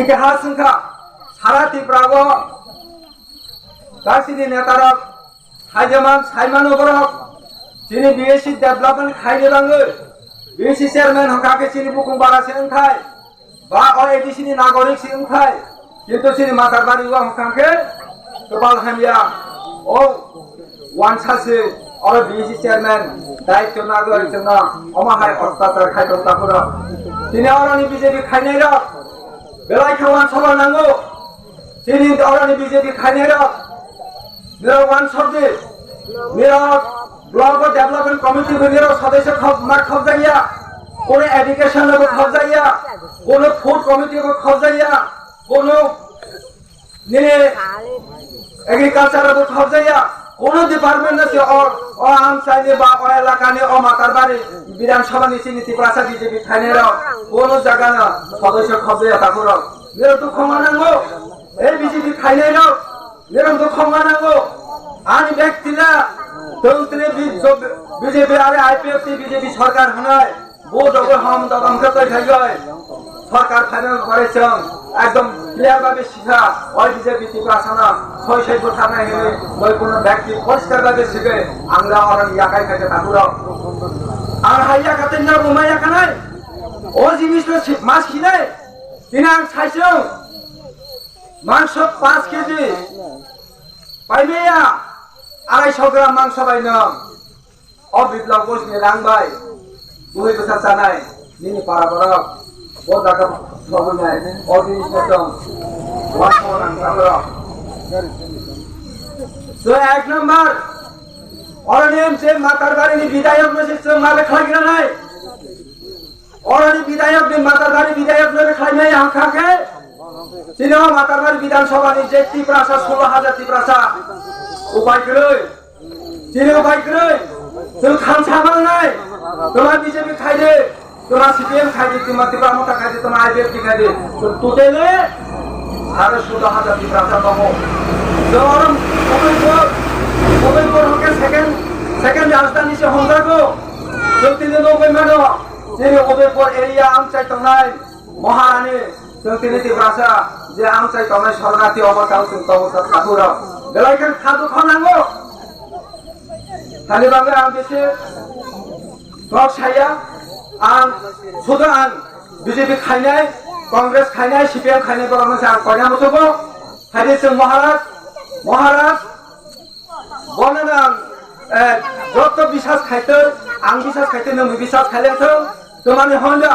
ইতিহাস সংখ্যা সারা ত্রিপুরাগো গাছিনি নেতারক হাইজামান সাইমান বরক চিনি বিএসসি ডেভেলপমেন্ট খাইলে বাঙ্গো বিএসসি চেয়ারম্যান হকাকে চিনি বুকুং বারা সিং খাই বা এডিসিনি নাগরিক সিং খাই কিন্তু চিনি মাতার বাড়ি হকাকে গোপাল হামিয়া ও ওয়ান সাসে और बीएससी चेयरमैन दायित्व नागरिक जन अमाहाय अत्याचार खायदों तापुरा तिनी अरानि बीजेपी खायनाय रक बेलाय खावान सभा नांगौ तिनी अरानि बीजेपी खायनाय रक मेरा वान शब्दे मेरा ब्लॉक डेवलपमेंट कमिटी में मेरा सदस्य खब जाइया कोनो एजुकेशन को खब जाइया कोनो फूड कमिटी को खब जाइया कोनो ने एग्रीकल्चर को खब जाइया কোনো ডিপার্টমেন্ট আছে ও আম চাইলে বা ও এলাকানে ও মাতার বাড়ি বিধানসভা নিচে নীতি প্রাসা বিজেপি খাইনেরা কোন জায়গা না সদস্য খবরে তাকুর মেরে দুঃখ মানাঙ্গো এই বিজেপি খাইনেরা মেরে দুঃখ মানাঙ্গো আনি ব্যক্তিরা তন্ত্রে বিজেপি আরে আইপিএফটি বিজেপি সরকার হনায় বোর্ড ওকে হাম দমকে তো খাইগয় সরকার ফাইনাল করেছেন একদম ক্লিয়ার ভাবে শিখা ওই বিজেপি ত্রিপুরাসানা ৬-৬ বছর থানায় হেলে ওই কোনো ব্যক্তি পরিষ্কার ভাবে শিখে আমরা অরণ ইয়াকাই খাইতে থাকুর আর হাইয়া খাতেন না বোমাইয়া খানায় ও জিনিসটা মাছ খিনায় কিনা খাইছেন মাংস 5 কেজি পাইবেয়া 250 গ্রাম মাংস পাইন ও বিপ্লব ঘোষ নিয়ে রাংবাই 2 বছর জানায় নিনি পাড়া বড় ও জায়গা খবর নাই ও জিনিস মতন তো এক নম্বর অরণিম সে মাতার বাড়ি বিধায়ক নসে মালে খাইনা নাই অরণি বিধায়ক নি মাতার বাড়ি বিধায়ক নরে খাই নাই আঁখাকে সিনেমা মাতার বাড়ি বিধানসভা নি যে ত্রিপ্রাসা 16,000 ত্রিপ্রাসা উপায় করে চিনে উপায় করে তো খামছা মাল নাই তোমার বিজেপি খাইলে তোমার সিপিএম খাইলে তোমার ত্রিপুরা মতা খাইলে তোমার আইপিএফটি খাইলে তো টোটালে আরো 16,000 ত্রিপ্রাসা পাবো জরম মোবাইল হকে সেকেন্ড রাজধানী সে হন্দাগো জলতিনে নৌকাই মানো যে ওবেরপুর এরিয়া আমচাই তনাই মহারানী জলতিনে ত্রিপ্রাসা যে আমচাই তনাই শরণার্থী অবকাল তমসা ঠাকুর বেলাইখান খাদু খানাঙ্গো খালি বাংলা আম দেশে সব ছাইয়া আম শুধু আন বিজেপি খাইনাই কংগ্রেস খাইনাই সিপিএম খাইনাই বড় মানুষ আর কয়না মতবো খাইছে মহারাজ বলেনা যত বিশ্বাস খাইতে আং বিশ্বাস খাইতে নমি বিশ্বাস খাইলেছো তোমার হন্ডা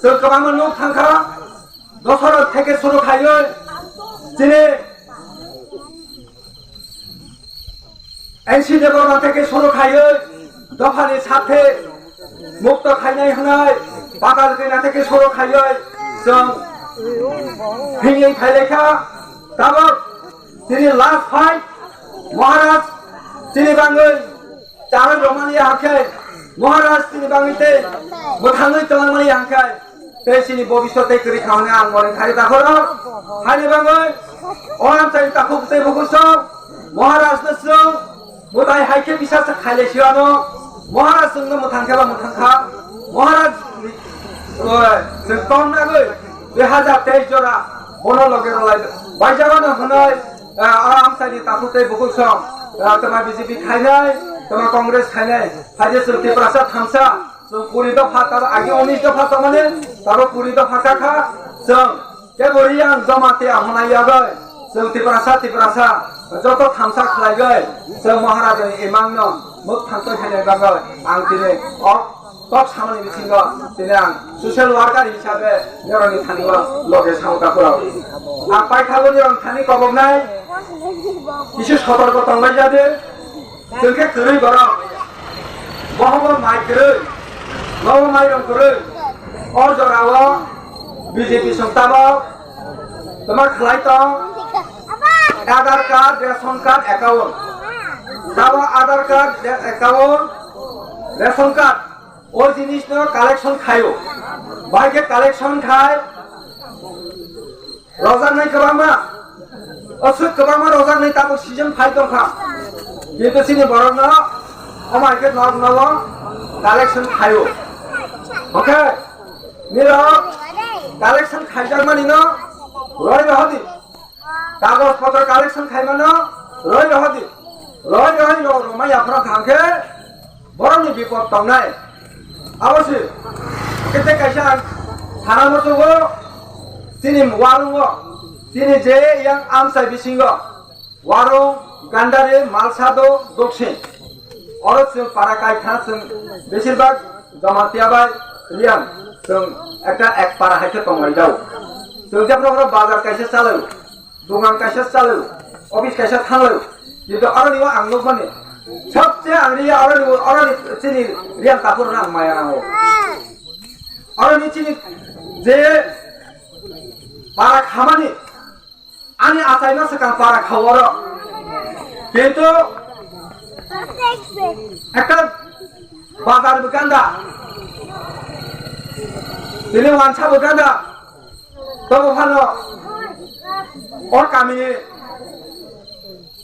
তো কবাং লোক থাকা দশরথ থেকে শুরু খাইও যিনি এনসি দেবরা থেকে শুরু খাইও দফানি সাথে মুক্ত খাইনাই হনাই বাতাল কেনা থেকে শুরু খাইও जों ভেঙে খাইলেখা তারপর তিনি লাস্ট ফাইট মহারাজ তিনি বাঙ্গল চারণ রমানিয়া হাখায় মহারাজ তিনি বাঙ্গিতে মোথাঙ্গই তলামানি হাখায় তেসিনি ভবিষ্যতে করি খাওনে আং মরে খাই তাখর হানি বাঙ্গল অরাম চাই তাখুতে বকুস মহারাজ নসং মোতাই হাইকে বিশ্বাস খাইলে শিওয়ানো মহারাজ जोंनो मोथांखाबा मोथांखा মহারাজ जों तन नागै 2023 जरा बनो लगे रलाय बायजागानो हनाय आराम सानि ताखुते बकुसं तमा बीजेपी खाइनाय तमा कांग्रेस खाइनाय हाजे सुरति प्रासा थामसा जों पुरि दफा तार आगे 19 दफा तमाने तारो पुरि दफा खाखा जों के बरियां जमाते आहनायागै जों तिप्रासा जत थामसा खलायगै जों महाराज इमांनो मुख थांतो खाइनाय बागै आं दिनै top সামনে বিছিঙ্গ দিলাম সোশ্যাল ওয়ার্কার হিসাবে নিরনি থানিও লগে সাউকা করাও আর পাইখাগো নিরন থানি কবক নাই কিছু সতর্ক তংবাই যাবে जोंके করি গরম বহব মাই করে নব মাইরম করে অর জরাও বিজেপি সংস্থাব তোমার খালাই তো আধার কার্ড রেশন কার্ড অ্যাকাউন্ট তাও আধার কার্ড অ্যাকাউন্ট রেশন কার্ড ওই জিনিস না কালেকশন খায়ও বাইকে কালেকশন খায় রোজা নাই কবামা অসুখ কবামা রোজা নাই তারপর সিজন 5 দরখা কিন্তু সিনে বড় না আমাকে নব কালেকশন খায়ও ওকে নির কালেকশন খাইজার মানি না রয় রহদি কাগজপত্র কালেকশন খাইমানো রয় রহদি রয় রহই রমাইয়াফोरा थांखे बर'नि बिपद दंनाय अबश्य केते कायसा थाना मोसौगो सिनि वारुंगो सिनि जे yang आमसाय बिसिंगो वारुं गान्डारि मालसादो दक्षिण और जों पाराकाय था जों बेसिरभाग जमातियाबाय रियां जों एक पारा हायखे दंनाय दाव जों जेब्ला बाजार कायसा चालौ दुकान कायसा चालौ ऑफिस कायसा थांलौ কিন্তু অরনিও আংলো মানে সবচেয়ে আংরিয়া অরনি চিনি রিয়াল কাপড় না মায়া নাও অরনি চিনি যে পারা খামানি আনি আসাই না সকাল পারা খাওয়ার কিন্তু একটা বাজার দোকানদা তিনি ওয়ানসা দোকানদা তবে ভালো ওর কামিনী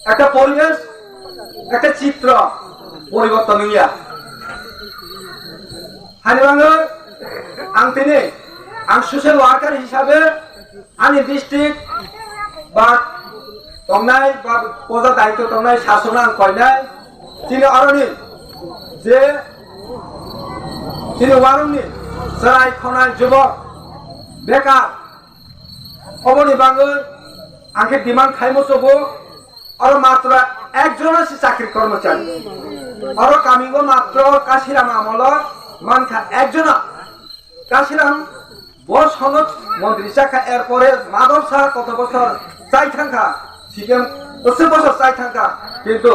একটা পরিবেশ একটা চিত্র পরিবর্তন হইয়া হানিবাঙ্গ আং সোশ্যাল ওয়ার্কার হিসাবে আনি ডিস্ট্রিক্ট বা তংনাই বা প্রজা দায়িত্ব তংনাই শাসন আং কয়নাই তিনি অরণি যে তিনি ওয়ারংনি সারাই খনাই যুবক বেকার অবনি বাঙ্গল আংকে ডিমান্ড খাইমসবো और मात्र एक जन से चाकरी कर्मचारी और कामिगो मात्र काशीराम आमल मानखा एक जन काशीराम बस हनत मंत्री शाखा एरपरे माधव शाह कत बছর চাই থাকা সিকেম 80 বছর চাই থাকা কিন্তু